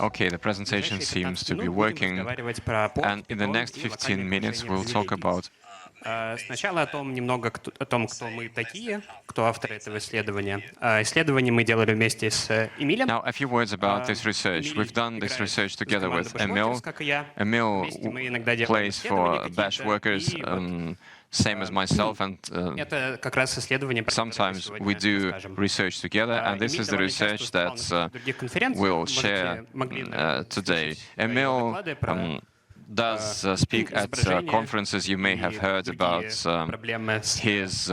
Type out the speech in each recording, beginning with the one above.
Okay, the presentation seems to be working, and in the next 15 minutes we'll talk about Сначала немного о том, кто мы такие, кто авторы этого исследования. Исследование мы делали вместе с Эмилем. Now, a few words about this research. We've done this research together with Emil. Emil plays for Bash Workers, same as myself, and sometimes we do research together, and this is the research that we'll share today. Emil does speak at conferences. You may have heard about his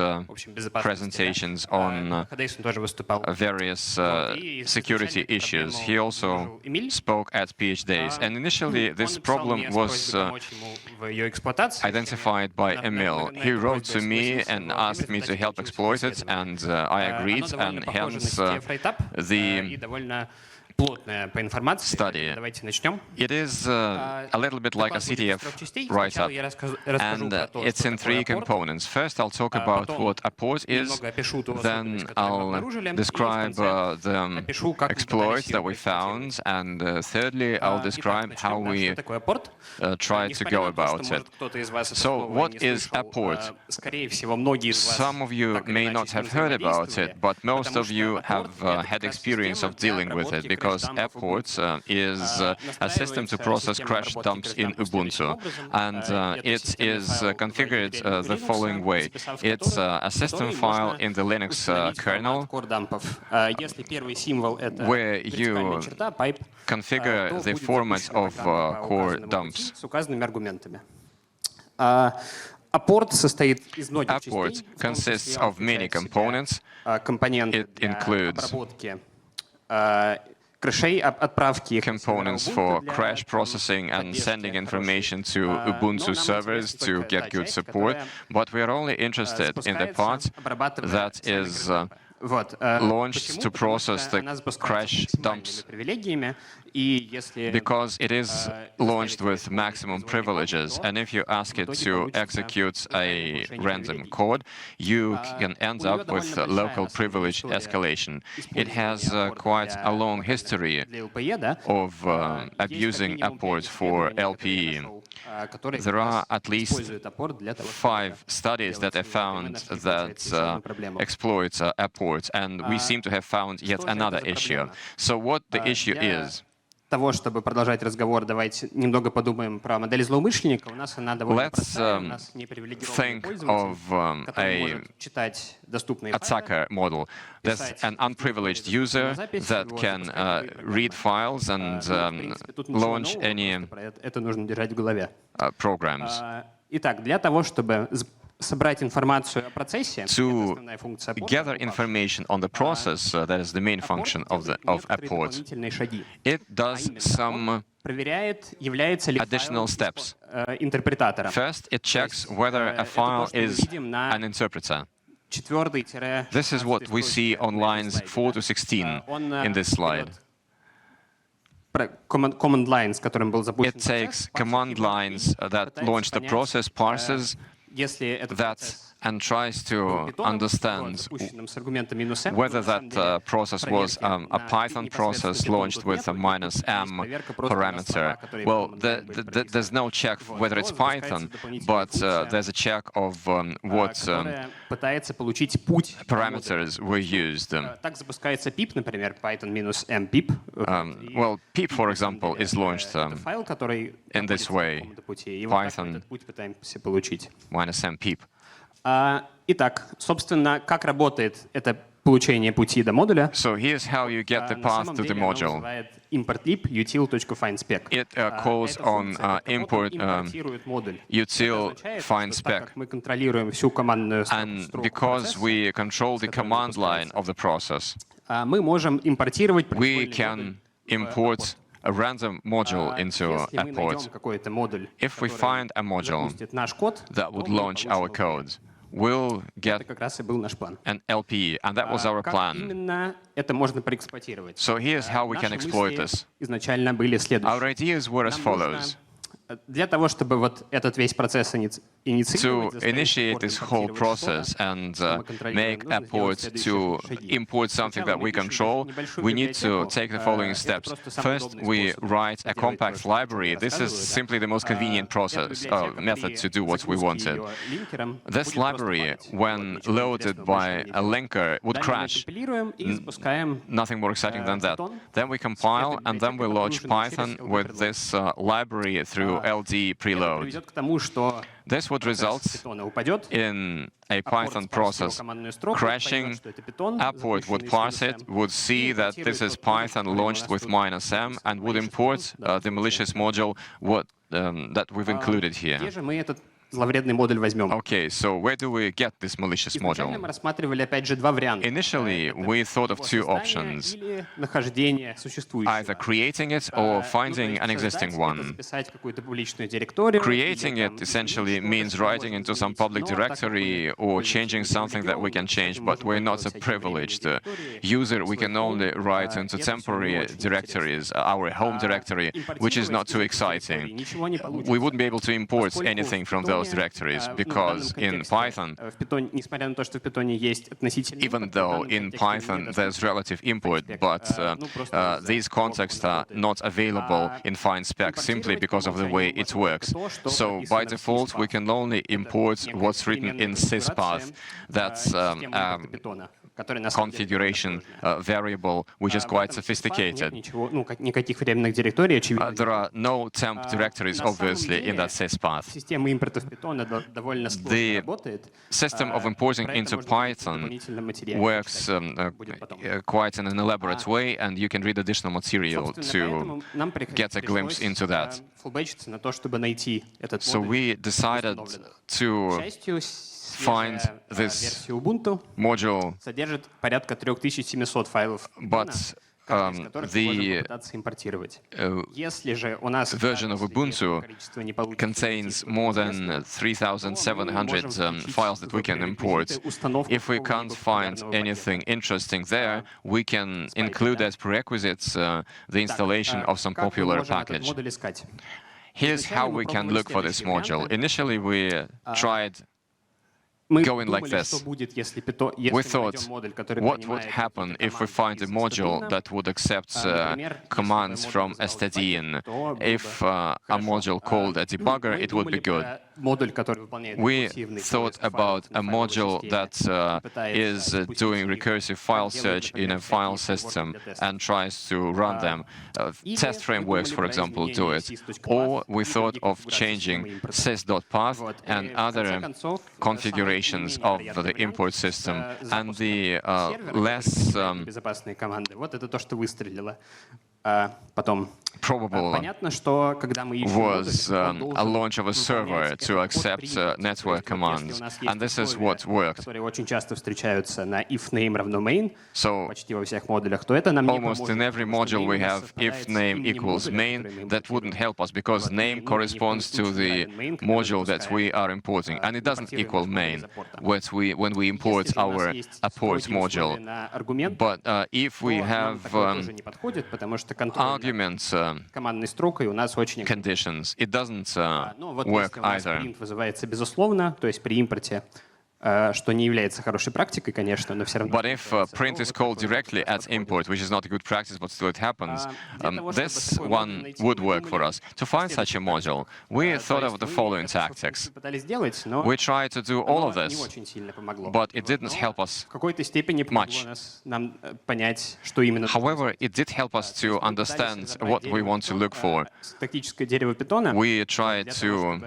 presentations on various security issues. He also spoke at PhDs. And initially, this problem was identified by Emil. He wrote to me and asked me to help exploit it, and I agreed, and hence the study. It is a little bit like a CTF write-up, and it's in three components. First, I'll talk about what Apport is, then I'll describe the exploit that we found, and thirdly, I'll describe how we try to go about it. So, what is Apport? Some of you may not have heard about it, but most of you have had experience of dealing with it, because Apport is a system to process crash dumps in Ubuntu, and it is configured the following way. It's a system file in the Linux kernel where you configure the format of core dumps. Apport consists of many components. It includes components for crash processing and sending information to Ubuntu servers to get good support, but we are only interested in the part that is launched to process the crash dumps, because it is launched with maximum privileges, and if you ask it to execute a random code, you can end up with local privilege escalation. It has quite a long history of abusing Apport for LPE. There are at least 5 studies that have found that exploits Apport, and we seem to have found yet another issue. So what the issue is? Чтобы продолжать разговор, давайте немного подумаем про модель злоумышленника. У нас она довольно простая, у нас не привилегированные пользователи, которые может читать доступные attacker model. There's an unprivileged user that can read files and launch any programs. Итак, для того, чтобы собрать информацию о процессе, to gather information on the process, that is the main function of Apport, it does some additional steps. First, it checks whether a file is an interpreter. This is what we see on lines 4 to 16 in this slide. It takes command lines that launch the process, parses that, and tries to understand whether that process was a Python process launched with a -m parameter. Well, there's no check whether it's Python, but there's a check of what parameters were used. Well, pip, for example, is launched in this way, Python -m pip. Итак, собственно, как работает это получение пути до модуля? So here's how you get the path to the module. Importlib util.findspec. It calls on import util find spec. And because we control the command line of the process, мы можем импортировать we can import a random module into Apport. If we find a module that would launch our code, we'll get an LPE, and that was our plan. So here's how we can exploit this. Our ideas were as follows. Для того, чтобы вот этот весь процесс to initiate this whole process and make Apport to import something that we control, we need to take the following steps. First, we write a compact library. This is simply the most convenient process method to do what we wanted. This library, when loaded by a linker, would crash. Nothing more exciting than that. Then we compile, and then we launch Python with this library through LD preload. This would result in a Python process crashing. Apport would parse it, would see that this is Python launched with -m, and would import the malicious module that we've included here. Зловредный модуль возьмем. Okay, so where do we get this malicious module? Мы рассматривали опять же два варианта. Initially, we thought of two options: или нахождение существующего. either creating it or finding an existing one. Записать какую-то публичную директорию. Creating it essentially means writing into some public directory or changing something that we can change, but we're not a privileged user. We can only write into temporary directories, our home directory, which is not too exciting. We wouldn't be able to import anything from those directories, because in Python, even though in Python there's relative import, but these contexts are not available in fine spec simply because of the way it works. So by default, we can only import what's written in syspath. That's configuration variable, which is quite sophisticated. There are no temp directories, obviously, in that syspath. The system of importing into Python works quite in an elaborate way, and you can read additional material to get a glimpse into that. So we decided to find this module, but the version of Ubuntu contains more than 3,700 files that we can import. If we can't find anything interesting there, we can include as prerequisites the installation of some popular package. Here's how we can look for this module. Initially, we tried going like this. We thought, what would happen if we find a module that would accept commands from stdin? If a module called a debugger, it would be good. We thought about a module that is doing recursive file search in a file system and tries to run them. Test frameworks, for example, do it. Or we thought of changing sys.path and other configurations of the import system. And the less probable was a launch of a server to accept network commands, and this is what worked. So almost in every module we have if name equals main. That wouldn't help us because name corresponds to the module that we are importing, and it doesn't equal main when we import our Apport module. But if we have arguments, conditions, it doesn't work either. Что не является хорошей практикой, конечно, но все равно. But if print is called directly at import, which is not a good practice, but still it happens, this one would work for us. To find such a module, we thought of the following tactics. We tried to do all of this, but it didn't help us much. However, it did help us to understand what we want to look for. We tried to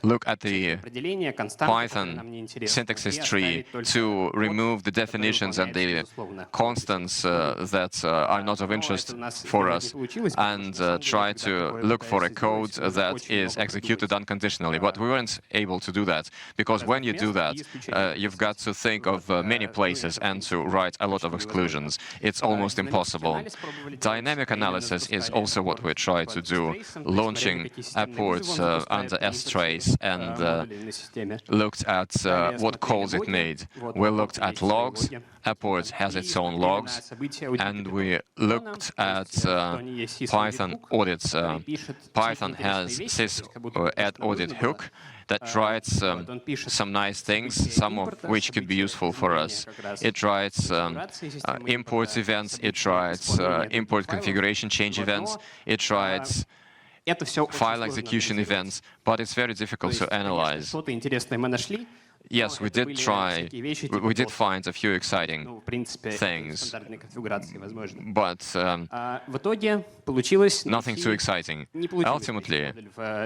look at the Python syntaxes tree to remove the definitions and the constants that are not of interest for us, and try to look for a code that is executed unconditionally. But we weren't able to do that, because when you do that, you've got to think of many places and to write a lot of exclusions. It's almost impossible. Dynamic analysis is also what we try to do, launching Apport under strace and looked at at what calls it made. We looked at logs. Apport has its own logs, and we looked at Python audits. Python has this add audit hook that writes some nice things, some of which could be useful for us. It writes import events, it writes import configuration change events, it writes file execution events, but it's very difficult to analyze. Yes, we did try, we did find a few exciting things, but nothing too exciting. Ultimately,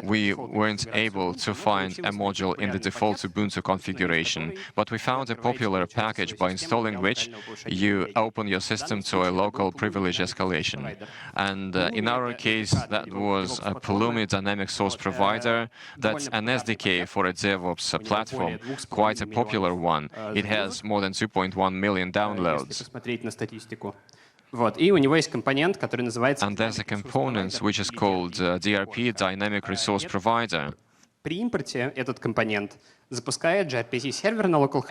we weren't able to find a module in the default Ubuntu configuration, but we found a popular package by installing which you open your system to a local privilege escalation. And in our case, that was a Pulumi dynamic source provider. That's an SDK for a DevOps platform, quite a popular one. It has more than 2.1 million downloads. And there's a component which is called DRP, Dynamic Resource Provider.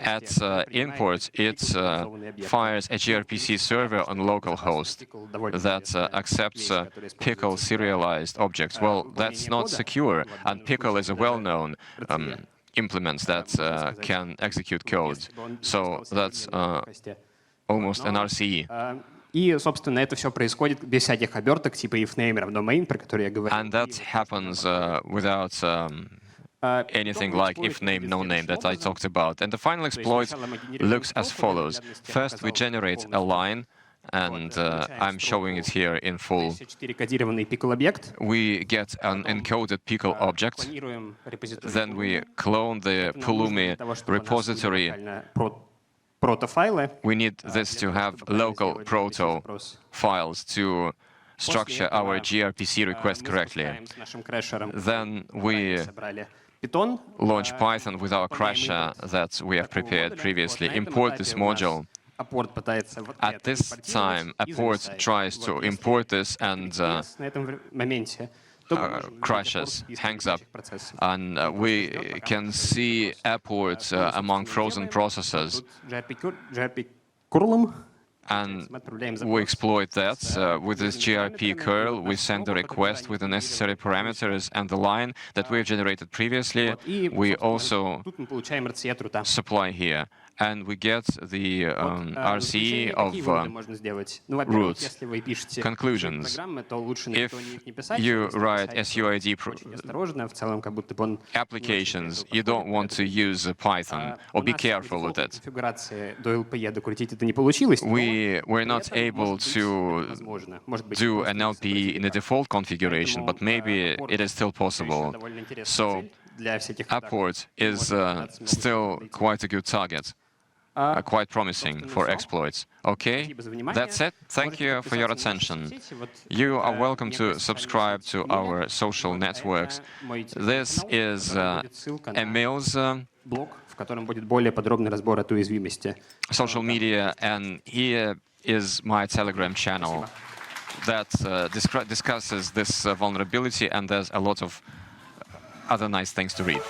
At import, it fires a gRPC server on localhost that accepts pickle serialized objects. Well, that's not secure, and pickle is a well-known implements that can execute code. So that's almost an RCE. И, собственно, это все происходит без всяких оберток, типа if name равно main, про который я говорил. And that happens without anything like if name, no name that I talked about. And the final exploit looks as follows. First, we generate a line, and I'm showing it here in full. We get an encoded pickle object, then we clone the Pulumi repository. We need this to have local proto files to structure our gRPC request correctly. Then we launch Python with our crasher that we have prepared previously, import this module. At this time, Apport tries to import this and crashes, hangs up, and we can see Apport among frozen processes. And we exploit that. With this gRP curl, we send a request with the necessary parameters and the line that we've generated previously. We also supply here. And we get the RCE of roots. Conclusions. If you write SUID applications, you don't want to use Python, or be careful with it. We were not able to do an LPE in the default configuration, but maybe it is still possible. So Apport is still quite a good target. Quite promising for exploits. Okay, that's it. Thank you for your attention. You are welcome to subscribe to our social networks. This is Emil's social media, and here is my Telegram channel that discusses this vulnerability, and there's a lot of other nice things to read.